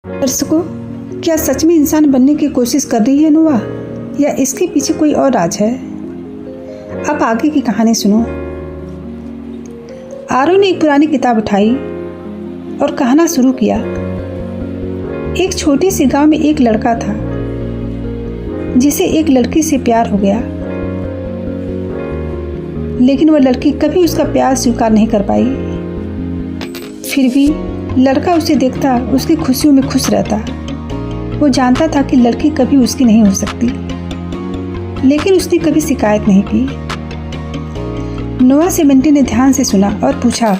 दर्शकों, क्या सच में इंसान बनने की कोशिश कर रही है नोआ, या इसके पीछे कोई और राज है? अब आगे की कहानी सुनो। आरो ने एक पुरानी किताब उठाई और कहना शुरू किया। एक छोटे से गांव में एक लड़का था जिसे एक लड़की से प्यार हो गया, लेकिन वह लड़की कभी उसका प्यार स्वीकार नहीं कर पाई। फिर भी लड़का उसे देखता, उसकी खुशियों में खुश रहता। वो जानता था कि लड़की कभी उसकी नहीं हो सकती, लेकिन उसने कभी शिकायत नहीं की। नोआ सेवेंटी ने ध्यान से सुना और पूछा,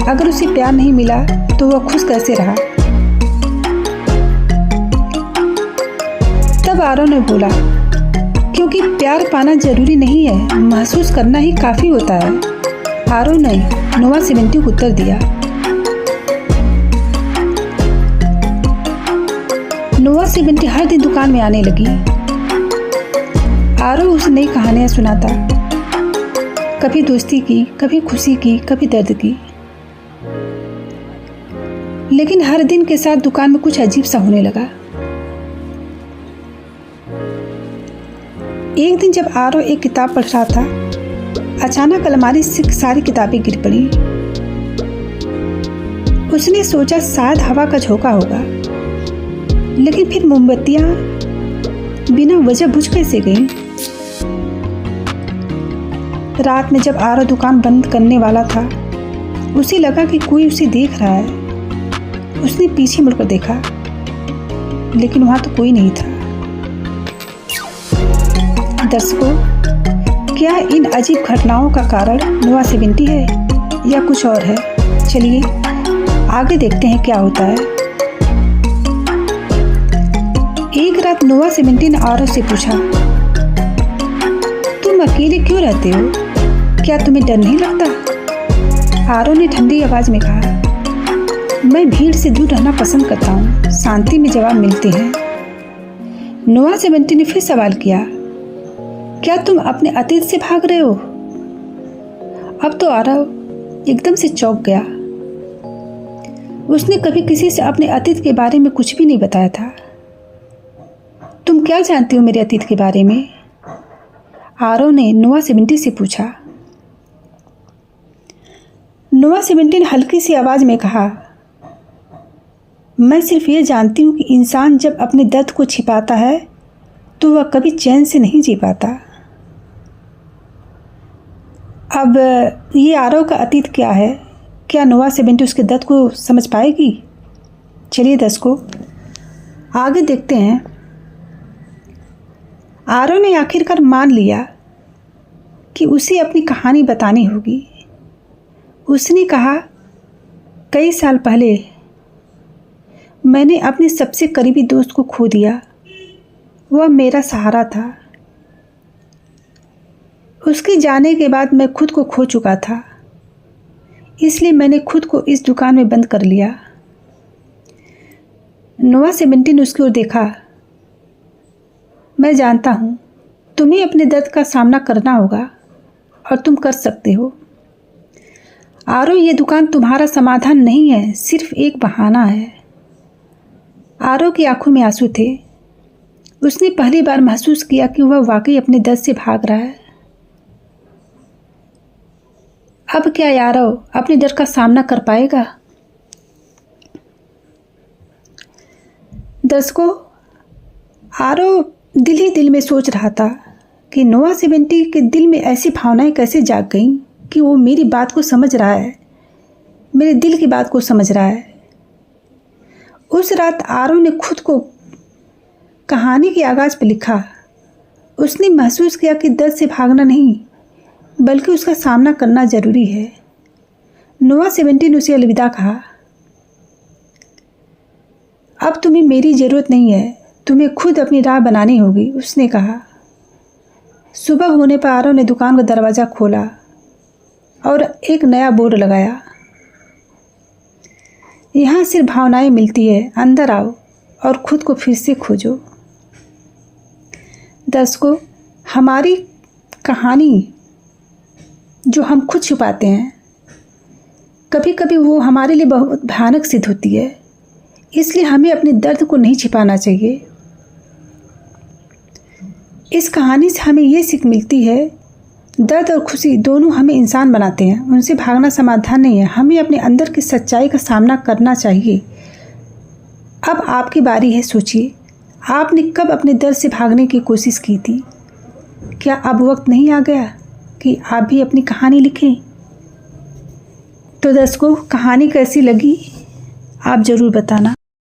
अगर उसे प्यार नहीं मिला तो वह खुश कैसे रहा? तब आरो ने बोला, क्योंकि प्यार पाना जरूरी नहीं है, महसूस करना ही काफी होता है। आरो ने नोआ सेवेंटी को उत्तर दिया। नोआ सेवेंटी हर दिन दुकान में आने लगी। आरो उसे नई कहानियां सुनाता, कभी दोस्ती की, कभी खुशी की, कभी दर्द की। लेकिन हर दिन के साथ दुकान में कुछ अजीब सा होने लगा। एक दिन जब आरो एक किताब पढ़ रहा था, अचानक अलमारी से सारी किताबें गिर पड़ी। उसने सोचा शायद हवा का झोंका होगा, लेकिन फिर मोमबत्तियां बिना वजह बुझ कैसे गईं? रात में जब आरो दुकान बंद करने वाला था, उसे लगा कि कोई उसे देख रहा है। उसने पीछे मुड़कर देखा, लेकिन वहां तो कोई नहीं था। दर्शकों, क्या इन अजीब घटनाओं का कारण नोआ सेवेंटी है या कुछ और है? चलिए आगे देखते हैं क्या होता है। एक रात नोआ सेवेंटी ने आरो से पूछा, तुम अकेले क्यों रहते हो? क्या तुम्हें डर नहीं लगता? आरो ने ठंडी आवाज में कहा, मैं भीड़ से दूर रहना पसंद करता हूँ, शांति में जवाब मिलते हैं। नोआ सेवेंटी ने फिर सवाल किया, क्या तुम अपने अतीत से भाग रहे हो? अब तो आरो एकदम से चौंक गया। उसने कभी किसी से अपने अतीत के बारे में कुछ भी नहीं बताया था। तुम क्या जानती हो मेरे अतीत के बारे में? आरो ने नोआ सेवेंटी से पूछा। नोआ सेवेंटी ने हल्की सी आवाज में कहा, मैं सिर्फ ये जानती हूँ कि इंसान जब अपने दर्द को छिपाता है तो वह कभी चैन से नहीं जी पाता। अब ये आरो का अतीत क्या है? क्या नोआ सेवेंटी उसके दर्द को समझ पाएगी? चलिए दर्शकों, आगे देखते हैं। आरो ने आखिरकार मान लिया कि उसे अपनी कहानी बतानी होगी। उसने कहा, कई साल पहले मैंने अपने सबसे करीबी दोस्त को खो दिया। वह मेरा सहारा था। उसके जाने के बाद मैं खुद को खो चुका था, इसलिए मैंने खुद को इस दुकान में बंद कर लिया। नोआ सेवेंटी ने उसकी ओर देखा। मैं जानता हूँ तुम्हें अपने दर्द का सामना करना होगा और तुम कर सकते हो। आरो, ये दुकान तुम्हारा समाधान नहीं है, सिर्फ एक बहाना है। आरो की आंखों में आंसू थे। उसने पहली बार महसूस किया कि वह वाकई अपने दर्द से भाग रहा है। अब क्या आरो अपने डर का सामना कर पाएगा? दर्शकों, आरो दिल ही दिल में सोच रहा था कि नोआ सेवेंटी के दिल में ऐसी भावनाएं कैसे जाग गईं कि वो मेरी बात को समझ रहा है, मेरे दिल की बात को समझ रहा है। उस रात आरो ने खुद को कहानी के आगाज पर लिखा। उसने महसूस किया कि दर्द से भागना नहीं, बल्कि उसका सामना करना जरूरी है। नोआ सेवेंटी ने उसे अलविदा कहा। अब तुम्हें मेरी ज़रूरत नहीं है, तुम्हें खुद अपनी राह बनानी होगी, उसने कहा। सुबह होने पर आरो ने दुकान का दरवाज़ा खोला और एक नया बोर्ड लगाया, यहाँ सिर्फ भावनाएं मिलती है, अंदर आओ और खुद को फिर से खोजो। दर्शकों, हमारी कहानी जो हम खुद छुपाते हैं, कभी कभी वो हमारे लिए बहुत भयानक सिद्ध होती है। इसलिए हमें अपने दर्द को नहीं छिपाना चाहिए। इस कहानी से हमें ये सीख मिलती है, दर्द और खुशी दोनों हमें इंसान बनाते हैं, उनसे भागना समाधान नहीं है। हमें अपने अंदर की सच्चाई का सामना करना चाहिए। अब आपकी बारी है, सोचिए आपने कब अपने दर्द से भागने की कोशिश की थी? क्या अब वक्त नहीं आ गया कि आप भी अपनी कहानी लिखें? तो दर्शकों, कहानी कैसी लगी आप ज़रूर बताना।